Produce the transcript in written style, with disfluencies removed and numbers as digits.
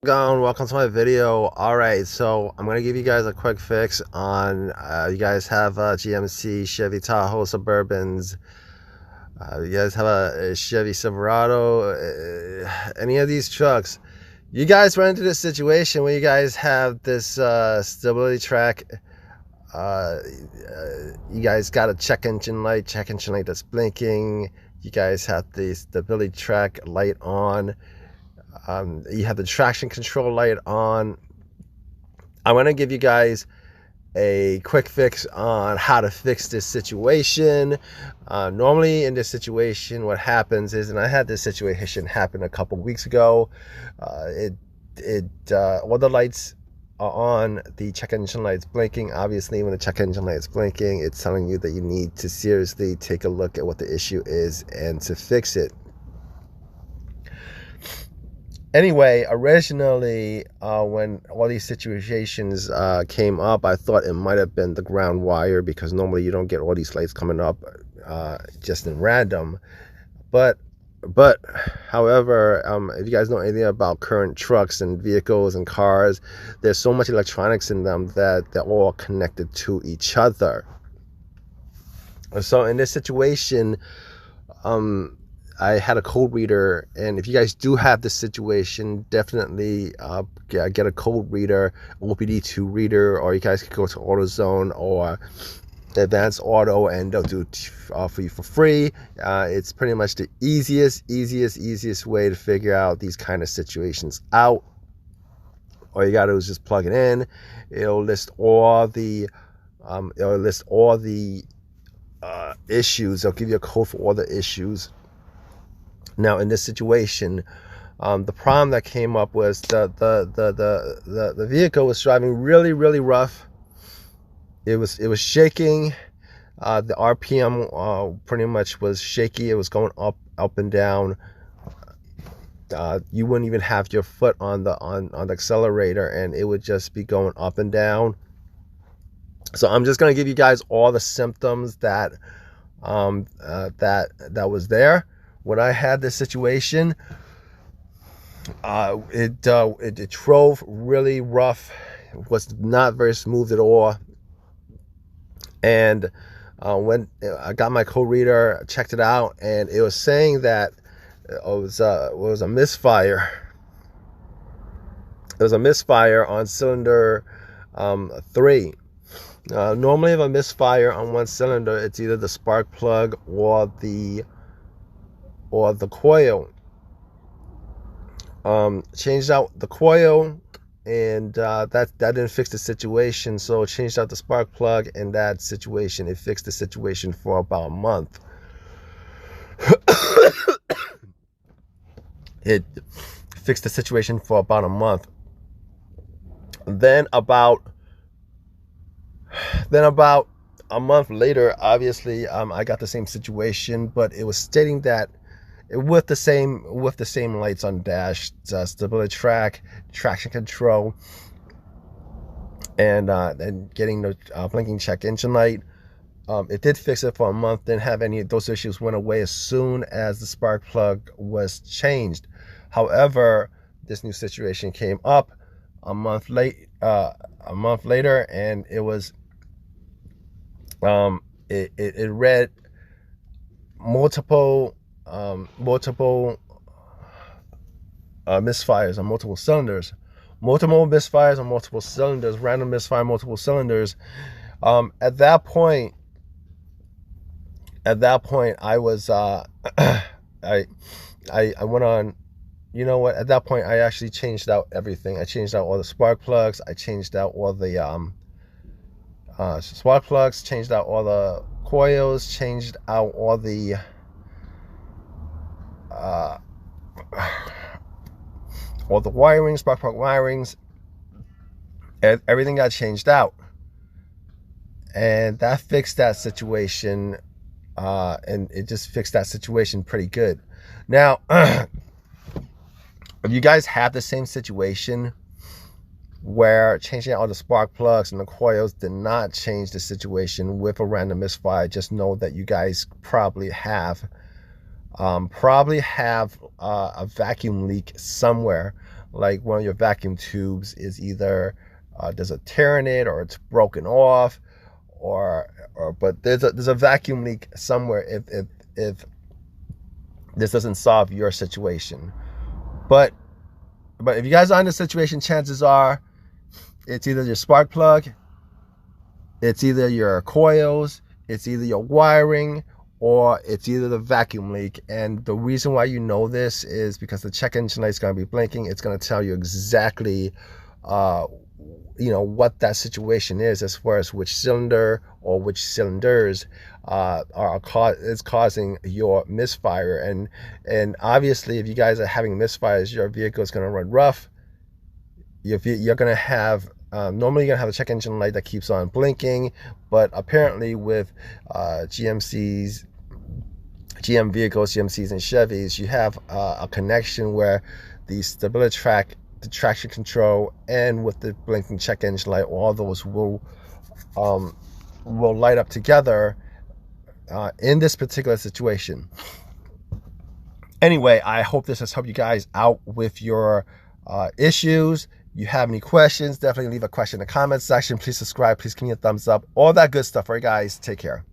Going, welcome to my video. All right, so I'm gonna give you guys a quick fix on you guys have GMC Chevy Tahoe Suburbans, you guys have a Chevy Silverado, any of these trucks. You guys run into this situation where you guys have this stability track. You guys got a check engine light that's blinking. You guys have the stability track light on. You have the traction control light on. I'm going to give you guys a quick fix on how to fix this situation. Normally in this situation, what happens is, and I had this situation happen a couple weeks ago, all the lights are on, the check engine light's blinking. Obviously, when the check engine light is blinking, it's telling you that you need to seriously take a look at what the issue is and to fix it. Anyway, originally, when all these situations came up, I thought it might have been the ground wire, because normally you don't get all these lights coming up just in random. But however, if you guys know anything about current trucks and vehicles and cars, there's so much electronics in them that they're all connected to each other. So in this situation, I had a code reader, and if you guys do have this situation, definitely get a code reader, OBD2 reader, or you guys can go to AutoZone or Advanced Auto, and they'll do it for you for free. It's pretty much the easiest way to figure out these kind of situations out. All you gotta do is just plug it in. It'll list all the issues. It'll give you a code for all the issues. Now, in this situation, the problem that came up was the vehicle was driving really rough. It was shaking. The RPM pretty much was shaky. It was going up and down. You wouldn't even have your foot on the accelerator, and it would just be going up and down. So I'm just gonna give you guys all the symptoms that that was there when I had this situation. It drove really rough. It was not very smooth at all. And when I got my code reader, checked it out, and it was saying that it was a misfire. It was a misfire on cylinder 3. Normally, if a misfire on one cylinder, it's either the spark plug or the coil. Changed out the coil, and that didn't fix the situation, so changed out the spark plug, and that situation, it fixed the situation for about a month. It fixed the situation for about a month. Then about a month later, obviously, I got the same situation, but it was stating that with the same lights on dash, stability track, traction control, and getting the blinking check engine light. It did fix it for a month. Didn't have any of those issues. Went away as soon as the spark plug was changed. However, this new situation came up a month later, and it was it read multiple misfires on multiple cylinders, random misfire, multiple cylinders. At that point, I was I went on. You know what? At that point, I actually changed out everything. I changed out all the spark plugs. I changed out all the spark plugs. Changed out all the coils. Changed out all the wirings, spark plug wirings. And everything got changed out, and that fixed that situation. And it just fixed that situation pretty good. Now, if you guys have the same situation where changing out all the spark plugs and the coils did not change the situation with a random misfire, just know that you guys probably have a vacuum leak somewhere. like one of your vacuum tubes is either there's a tear in it, or it's broken off, or but there's a vacuum leak somewhere if this doesn't solve your situation. But if you guys are in this situation, chances are it's either your spark plug, it's either your coils, it's either your wiring, or it's either the vacuum leak. And the reason why you know this is because the check engine light is going to be blinking. It's going to tell you exactly what that situation is, as far as which cylinder or which cylinders is causing your misfire. And obviously, if you guys are having misfires, your vehicle is going to run rough. You're going to have normally you're going to have a check engine light that keeps on blinking, but apparently with GM vehicles, GMCs and Chevys, you have a connection where the Stabili Trak, the traction control, and with the blinking check engine light, all those will light up together in this particular situation. Anyway, I hope this has helped you guys out with your issues. You have any questions, definitely leave a question in the comment section. Please subscribe. Please give me a thumbs up. All that good stuff. All right, guys. Take care.